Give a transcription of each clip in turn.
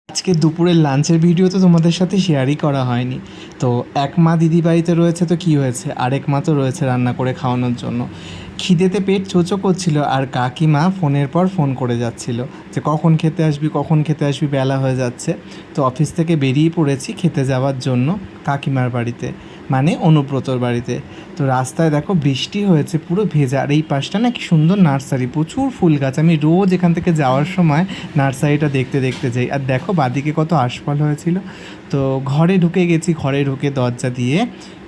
আজকে দুপুরের লাঞ্চের ভিডিও তো তোমাদের সাথে শেয়ারই করা হয়নি। তো এক মা দিদি বাড়িতে রয়েছে, তো কী হয়েছে, আরেক মা তো রয়েছে রান্না করে খাওয়ানোর জন্য। খিদেতে পেট চোচো করছিল আর কাকিমা ফোনের পর ফোন করে যাচ্ছিল যে কখন খেতে আসবি, কখন খেতে আসবি, বেলা হয়ে যাচ্ছে। তো অফিস থেকে বেরিয়ে পড়েছি খেতে যাওয়ার জন্য কাকিমার বাড়িতে, মানে অনুব্রতর বাড়িতে। তো রাস্তায় দেখো বৃষ্টি হয়েছে, পুরো ভেজা। আর এই পাশটা না কি সুন্দর নার্সারি, প্রচুর ফুল গাছ। আমি রোজ এখান থেকে যাওয়ার সময় নার্সারিটা দেখতে দেখতে যাই। আর দেখো বাদিকে কত আশফল হয়েছিল। তো ঘরে ঢুকে গেছি, ঘরে ঢুকে দরজা দিয়ে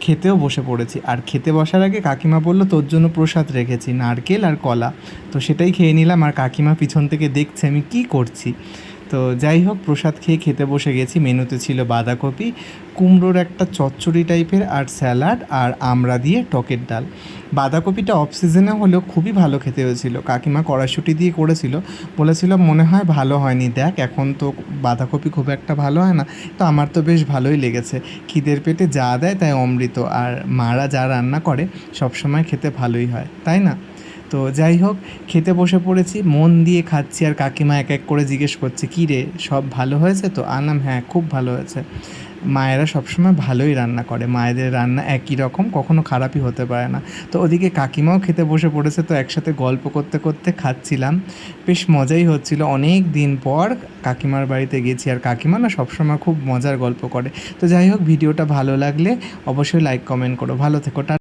খেতেও বসে পড়েছি। আর খেতে বসার আগে কাকিমা বললো তোর জন্য প্রসাদ রেখেছি, নারকেল আর কলা। তো সেটাই খেয়ে নিলাম। আর কাকিমা পিছন থেকে দেখছে আমি কী করছি। তো যাই হোক, প্রসাদ খেয়ে খেতে বসে গেছি। মেনুতে ছিল বাঁধাকপি, কুমড়োর একটা চচ্চড়ি টাইপের, আর স্যালাড, আর আমড়া দিয়ে টকের ডাল। বাঁধাকপিটা অফ সিজনে হলেও খুবই ভালো খেতে হয়েছিল। কাকিমা কড়াইশুঁটি দিয়ে করেছিল, বলেছিল মনে হয় ভালো হয়নি, দেখ এখন তো বাঁধাকপি খুব একটা ভালো হয় না। তো আমার তো বেশ ভালোই লেগেছে। খিদের পেটে যা দেয় তাই অমৃত। আর মারা যা রান্না করে সবসময় খেতে ভালোই হয়, তাই না? তো যাই হোক, খেতে বসে পড়েছি, মন দিয়ে খাচ্ছি। আর কাকিমা এক এক করে জিজ্ঞেস করছে কী রে, সব ভালো হয়েছে তো? আনাম হ্যাঁ, খুব ভালো হয়েছে। মায়েরা সবসময় ভালোই রান্না করে, মায়েদের রান্না একই রকম, কখনো খারাপই হতে পারে না। তো ওদিকে কাকিমাও খেতে বসে পড়েছে, তো একসাথে গল্প করতে করতে খাচ্ছিলাম। বেশ মজাই হচ্ছিল। অনেক দিন পর কাকিমার বাড়িতে গেছি, আর কাকিমা না সবসময় খুব মজার গল্প করে। তো যাই হোক, ভিডিওটা ভালো লাগলে অবশ্যই লাইক কমেন্ট করো। ভালো থেকো।